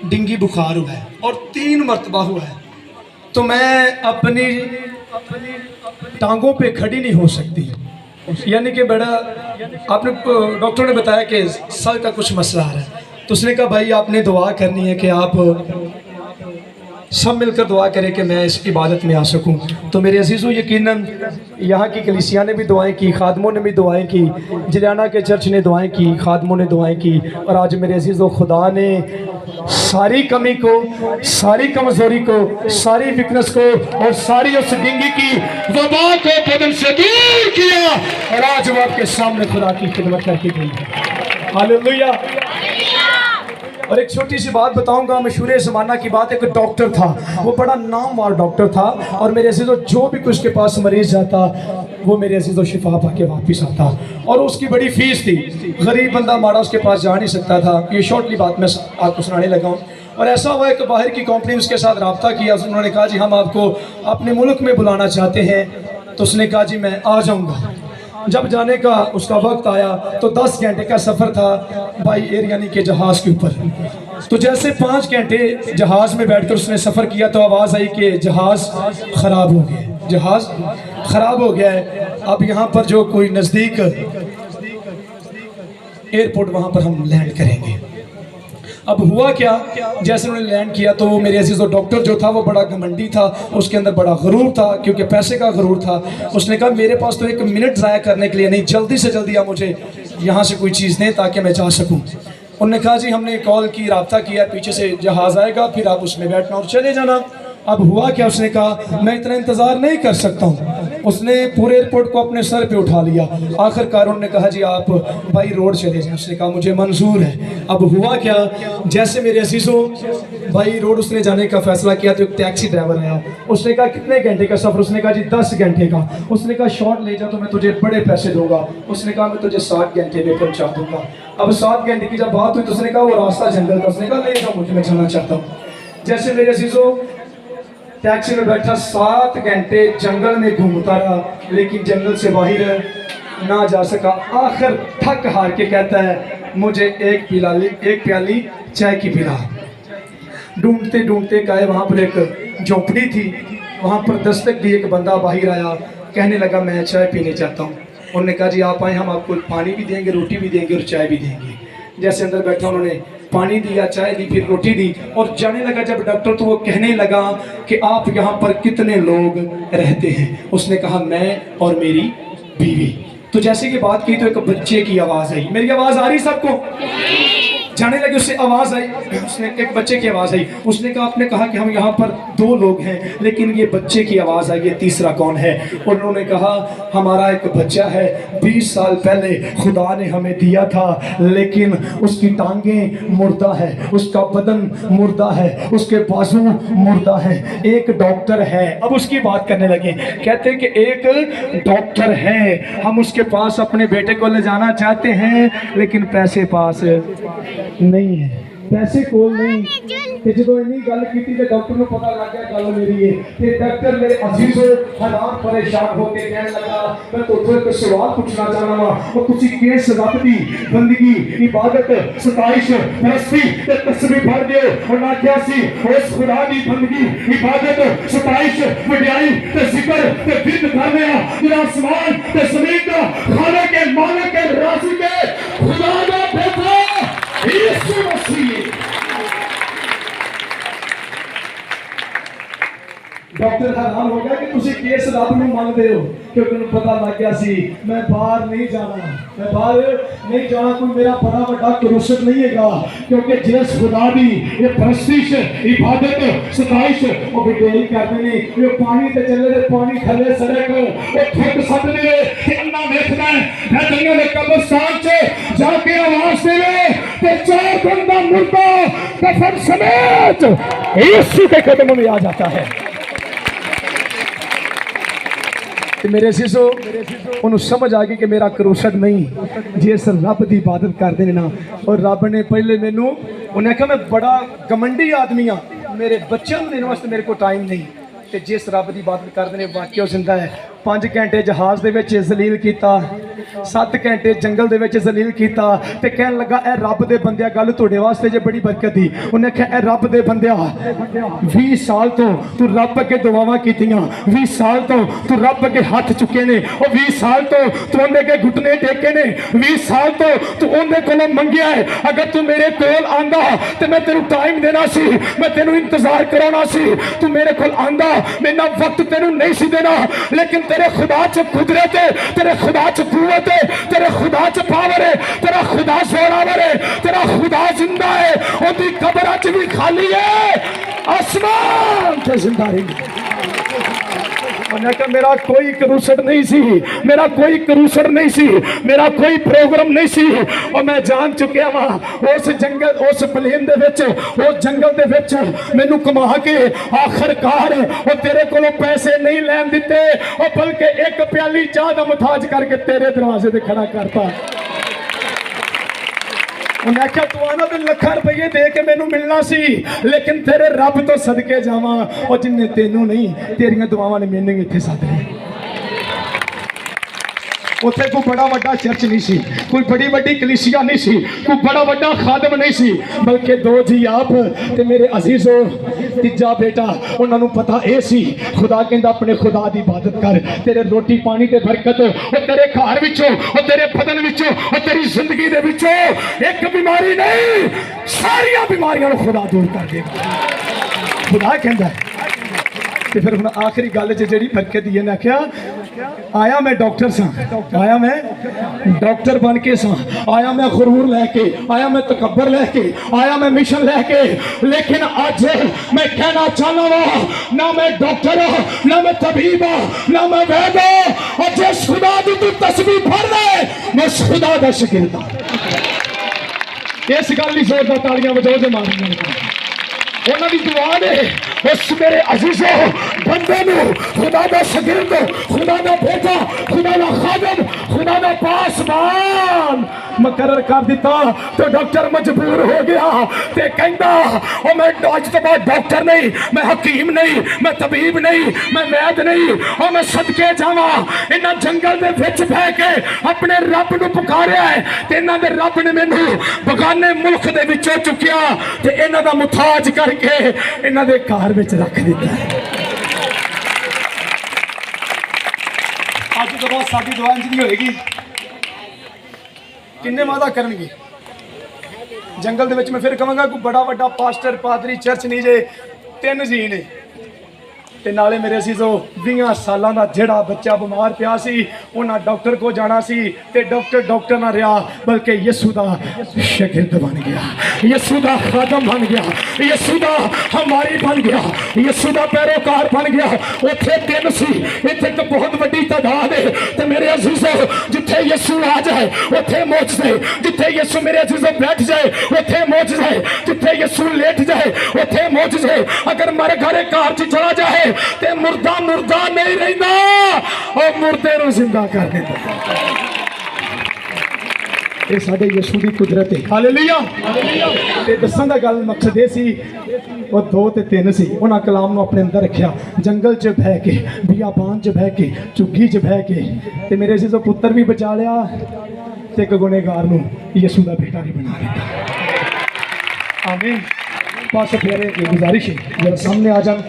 Dengue बुखार हुआ है और 3 मरतबा हुआ है, तो मैं अपनी टांगों पे खड़ी नहीं हो सकती। यानी कि बड़ा आपने डॉक्टर ने बताया कि सर का कुछ मसला आ रहा है, तो उसने कहा भाई आपने दुआ करनी है कि आप सब मिलकर दुआ करें कि मैं इस इबादत में आ सकूं। तो मेरे अजीज़ों यकीनन यहाँ की कलीसिया ने भी दुआएं की, खादमों ने भी दुआएं की, जिलाना के चर्च ने दुआएं की, खादमों ने दुआएं की, और आज मेरे अजीज़ों खुदा ने सारी कमी को, सारी कमज़ोरी को, सारी वीकनेस को और सारी उस डेंगू की वबा को बदन से दूर किया, और आज वो आपके सामने खुदा की खिदमत करके गई है। हालेलुया। और एक छोटी सी बात बताऊंगा, मशहूर ज़माना की बात, एक डॉक्टर था, वो बड़ा नामवर डॉक्टर था, और मेरे अजीज़ों जो भी कुछ के पास मरीज़ जाता वो मेरे अजीज़ों शिफा पाके वापस आता, और उसकी बड़ी फीस थी, गरीब बंदा माड़ा उसके पास जा नहीं सकता था। ये शॉर्टली बात मैं आपको सुनाने लगा हूँ। और ऐसा हुआ कि बाहर की कंपनी उसके साथ रब्ता किया, उन्होंने कहा जी हम आपको अपने मुल्क में बुलाना चाहते हैं, तो उसने कहा जी मैं आ जाऊँगा। जब जाने का उसका वक्त आया तो 10 घंटे का सफ़र था बाई एयर यानी कि जहाज़ के ऊपर। तो जैसे 5 घंटे जहाज़ में बैठकर उसने सफ़र किया तो आवाज़ आई कि जहाज़ ख़राब हो गया, जहाज़ ख़राब हो गया है, अब यहाँ पर जो कोई नज़दीक एयरपोर्ट वहाँ पर हम लैंड करेंगे। अब हुआ क्या, जैसे उन्होंने लैंड किया तो मेरे अजीज़ों डॉक्टर जो था वो बड़ा घमंडी था, उसके अंदर बड़ा गरूर था, क्योंकि पैसे का गरूर था। उसने कहा मेरे पास तो 1 मिनट ज़ाया करने के लिए नहीं, जल्दी से जल्दी आप मुझे यहाँ से कोई चीज़ दें ताकि मैं जा सकूँ। उन्होंने कहा जी हमने कॉल की, रब्ता किया, पीछे से जहाज़ आएगा, फिर आप उसमें बैठना और चले जाना। अब हुआ क्या, उसने कहा मैं इतना इंतज़ार नहीं कर सकता हूँ। उसने पूरे एयरपोर्ट को अपने सर पे उठा लिया। आखिरकार उन्होंने कहा जी आप बाई रोड चले जाएं। उसने कहा मुझे मंजूर है। अब हुआ क्या, जैसे मेरे अजीज़ों बाई रोड उसने जाने का फैसला किया तो एक टैक्सी ड्राइवर आया। उसने कहा कितने घंटे का सफ़र? उसने कहा जी 10 घंटे का। उसने कहा शॉर्ट ले जा तो मैं तुझे बड़े पैसे दूंगा। उसने कहा मैं तुझे 7 घंटे में पहुँचा दूंगा। अब 7 घंटे की जब बात हुई तो उसने कहा वो रास्ता जंगल का। उसने कहा ले जाओ मुझे, मैं जाना चाहता हूँ। जैसे मेरे अजीज़ों टैक्सी में बैठा 7 घंटे जंगल में घूमता रहा, लेकिन जंगल से बाहर ना जा सका। आखिर थक हार के कहता है मुझे एक प्याली चाय की पिला। ढूंढते ढूंढते गए, वहाँ पर एक झोंपड़ी थी, वहाँ पर दस्तक दी, एक बंदा बाहर आया, कहने लगा मैं चाय पीने चाहता हूँ। उन्होंने कहा जी आप आए, हम आपको पानी भी देंगे, रोटी भी देंगे और चाय भी देंगे। जैसे अंदर बैठा उन्होंने पानी दिया, चाय दी, फिर रोटी दी, और जाने लगा जब डॉक्टर तो वो कहने लगा कि आप यहाँ पर कितने लोग रहते हैं? उसने कहा मैं और मेरी बीवी। तो जैसे कि बात की तो एक बच्चे की आवाज़ आई। मेरी आवाज़ आ रही सबको? जाने लगे, उससे आवाज़ आई, उसने एक बच्चे की आवाज़ आई। उसने कहा आपने कहा कि हम यहाँ पर 2 लोग हैं, लेकिन ये बच्चे की आवाज़ आई, ये तीसरा कौन है? और उन्होंने कहा हमारा एक बच्चा है, 20 साल पहले खुदा ने हमें दिया था, लेकिन उसकी टांगें मुर्दा है, उसका बदन मुर्दा है, उसके बाजू मुर्दा है। एक डॉक्टर है। अब उसकी बात करने लगे, कहते कि एक डॉक्टर है, हम उसके पास अपने बेटे को ले जाना चाहते हैं, लेकिन पैसे पास नहीं है, पैसे कोल नहीं। ਤੇ ਜਦੋਂ ਇੰਨੀ ਗੱਲ ਕੀਤੀ ਤੇ ਡਾਕਟਰ ਨੂੰ ਪਤਾ ਲੱਗ ਗਿਆ ਗੱਲ ਮੇਰੀ ਹੈ ਤੇ ਡਾਕਟਰ ਮੇਰੇ ਅਜ਼ੀਜ਼ ਹਾਲਾਤ ਪਰੇਸ਼ਾਨ ਹੋ ਕੇ ਕਹਿਣ ਲੱਗਾ ਮੈਂ ਤੁਹਾਨੂੰ ਇੱਕ ਸਵਾਲ ਪੁੱਛਣਾ ਚਾਹਨਾ ਵਾ ਉਹ ਤੁਸੀਂ ਕਿਸ ਰੱਬ ਦੀ ਬੰਦਗੀ ਇਬਾਦਤ ਸਤਾਇਸ਼ ਪ੍ਰਸਤੀ ਤੇ ਤਸਬੀਹ ਪੜ੍ਹਦੇ ਹੋ? ਉਹਨਾਂ ਆਖਿਆ ਸੀ ਉਸ ਖੁਦਾ ਦੀ ਬੰਦਗੀ ਇਬਾਦਤ ਸਤਾਇਸ਼ ਵਡਿਆਈ ਤੇ ਜ਼ਿਕਰ ਤੇ ਵਿਦ ਕਰਨੇ ਆ ਜਿਹੜਾ ਅਸਮਾਨ ਤੇ ਜ਼ਮੀਨ ਦਾ ਖਾਲਕ ਹੈ, ਮਾਲਕ ਹੈ, ਰਾਜ਼ਿਕ ਹੈ, ਖੁਦਾ ਦਾ ਬੇਟਾ ਯਿਸੂ ਮਸੀਹ। डॉक्टर हैरान हो गया कि तुसी किस रब नूं मनदे हो, क्योंकि उन्हें पता लग गया सी मैं बाहर नहीं जाना, मैं बाहर नहीं जाना, कोई मेरा बड़ा बड़ा करूसत नहीं हैगा, क्योंकि जिस खुदा दी ये परस्तिश इबादत सताइश वो बिटेल करते ने ये पानी ते चले ते पानी थले सड़क वो ठुक सकदे ने कितना देखना है मैं दुनिया दे कब्रिस्तान च जाके आवाज देवे ते 4 दिन दा मुर्दा कफन समेत यीशु के कदमों में आ जाता है। मेरे सीसो उन्होंने समझ आ गई कि मेरा करूसत नहीं जिस रब की इबादत करते हैं ना। और रब ने पहले मैनू उन्हें कहा मैं बड़ा घमंडी आदमी हाँ, मेरे बच्चों को देने वास्ते मेरे को टाइम नहीं, तो जिस रब की इबादत करते हैं वाकई जिंदा है 5 ਘੰਟੇ ਜਹਾਜ਼ ਦੇ ਵਿੱਚ ਜ਼ਲੀਲ ਕੀਤਾ, 7 ਘੰਟੇ ਜੰਗਲ ਦੇ ਵਿੱਚ ਜ਼ਲੀਲ ਕੀਤਾ ਤੇ ਕਹਿਣ ਲੱਗਾ ਇਹ ਰੱਬ ਦੇ ਬੰਦਿਆ ਗੱਲ ਤੁਹਾਡੇ ਵਾਸਤੇ ਜੇ ਬੜੀ ਬਰਕਤ ਦੀ। ਉਹਨੇ ਕਿਹਾ ਇਹ ਰੱਬ ਦੇ ਬੰਦਿਆ 20 ਸਾਲ ਤੋਂ ਤੂੰ ਰੱਬ ਅੱਗੇ ਦੁਆਵਾਂ ਕੀਤੀਆਂ, 20 ਸਾਲ ਤੋਂ ਤੂੰ ਰੱਬ ਅੱਗੇ ਹੱਥ ਚੁੱਕੇ ਨੇ, ਉਹ 20 ਸਾਲ ਤੋਂ ਤੂੰ ਉਹਦੇ ਅੱਗੇ ਘੁੱਟਨੇ ਟੇਕੇ ਨੇ, 20 ਸਾਲ ਤੋਂ ਤੂੰ ਉਹਦੇ ਕੋਲੋਂ ਮੰਗਿਆ ਹੈ। ਅਗਰ ਤੂੰ ਮੇਰੇ ਕੋਲ ਆਂਦਾ ਤੇ ਮੈਂ ਤੈਨੂੰ ਟਾਈਮ ਦੇਣਾ ਸੀ, ਮੈਂ ਤੈਨੂੰ ਇੰਤਜ਼ਾਰ ਕਰਾਉਣਾ ਸੀ। ਤੂੰ ਮੇਰੇ ਕੋਲ ਆਂਦਾ ਮੈਨਾਂ ਵਕਤ ਤੈਨੂੰ ਨਹੀਂ ਸੀ ਦੇਣਾ, ਲੇਕਿਨ तेरे खुदा च कुदरत है, तेरे खुदा च कुव्वत है, तेरे खुदा च पावर है, तेरा खुदा जोरावर है, तेरा खुदा जिंदा है, ओदी कब्र च भी खाली है, आसमान ते जिंदा रही। मेरा कोई करूसट नहीं सी, मेरा कोई करूसट नहीं सी, मेरा कोई प्रोग्राम नहीं सी, और मैं जान चुकिया वा उस जंगल उस प्लेन दे विच उस जंगल दे विच मैनू कमा के आखिरकार वो तेरे कोलों पैसे नहीं लैन दिते, और बल्कि एक प्याली चाह दा मुताज करके तेरे दरवाजे ते खड़ा करता। उन्हें आख्या तू आना तो लाखां रुपये दे के मैनू मिलना सी, लेकिन तेरे रब तो सदके जावां और जिन्हें तेनू नहीं तेरियां दुआवां ने मैनू इत्थे सद लिया। उत्थे कोई बड़ा वड्डा चर्च नहीं सी, कोई बड़ी वड्डी कलीसिया नहीं सी, कोई बड़ा वड्डा खादम नहीं सी, बल्कि 2 जी आप ते मेरे अजीजो तीजा बेटा। उन्होंने पता यह सी खुदा कहंदा अपने खुदा की इबादत कर, तेरे रोटी पानी ते बरकत और तेरे घर विचों और तेरे बदन विचों और तेरी जिंदगी दे विचों एक बीमारी नहीं सारिया बीमारियां खुदा दूर कर देगा। खुदा कहंदा ते फिर हुण आखिरी गल च जिहड़ी बरकत दी ने आख्या आया मैं डॉक्टर सा, आया मैं डॉक्टर बन के सा, आया मैं गुरूर लैके, आया मैं तकब्बर लैके, आया मैं मिशन लैके, लेकिन अज मैं कहना चाहना वा ना मैं डॉक्टर ना मैं तबीब ना मैं वैद, और जिस खुदा दी तू तस्बीह पढ़ ले मैं खुदा दा शागिर्द हां। इस गल दी जोरदार तालियां बजाओ जे मारनी उन्हां दी दुआ ने उस मेरे अजीजो बंदे नू खुदा दा शागिर्द, खुदा दा बेटा, खुदा दा खादम, खुदा दा पासबान मुकर्रर कर दिता। तो डॉक्टर मजबूर हो गया ते कहंदा ओ मैं अज तो बाद डॉक्टर नहीं, मैं हकीम नहीं, मैं तबीब नहीं, मैं वैद नहीं, और मैं सदके जावां इन्हां जंगल दे विच बह के अपने रब नू पुकारिया है ते इन्हां दे रब ने मैनू बगाने मुल्क दे विचों चुकिया ते इन्हां दा मुताज करके इन्हां दे घर विच रख दिता है। अज तो बाद साडी दुआ इंज दी होएगी, किन्ने वादा करनगे जंगल दे विच। मैं फिर कहांगा कोई बड़ा वड्डा पास्टर पादरी चर्च नहीं जे, 3 जी ने ते नाले मेरे असीजो 20 सालां दा जेड़ा बच्चा बीमार पिया सी उन्हां डॉक्टर को जाना सी ते डॉक्टर ना रहा बल्कि यीशु दा शागिर्द बन गया, यीशु दा खादम बन गया, यीशु दा हमारी बन गया, यीशु दा पैरोकार बन गया। उत्थे 3 सी, इत्थे एक बहुत वड्डी तादाद है। ते मेरे अजीजो जिथे यीशु आ जाए उत्थे मौजज़े, जिथे यीशु मेरे अजीजो बैठ जाए उत्थे मौजज़े, जिथे यीशु लेट जाए उत्थे मौजज़े। अगर मर घरे घर च चला जाए ते मुर्दा मुर्दा नहीं रहिंदा, और मुर्दे नूं जिंदा कर देंदा। ये साडे यीशु दी कुदरत है। हालेलुया। ते दस्सण दा गल मकसद ये सी वो 2 ते 3 सी, उन्हां कलाम नूं अपने अंदर रखिया, जंगल च बह के, बियाबान च बह के, झुग्गी च बह के, ते मेरे असीजो पुत्तर भी बचा लिया ते एक गुनेगार नूं यीशु दा बेटा भी बना दिता। आमीन। पास प्यारे की गुजारिश है जरा सामने आ जाए।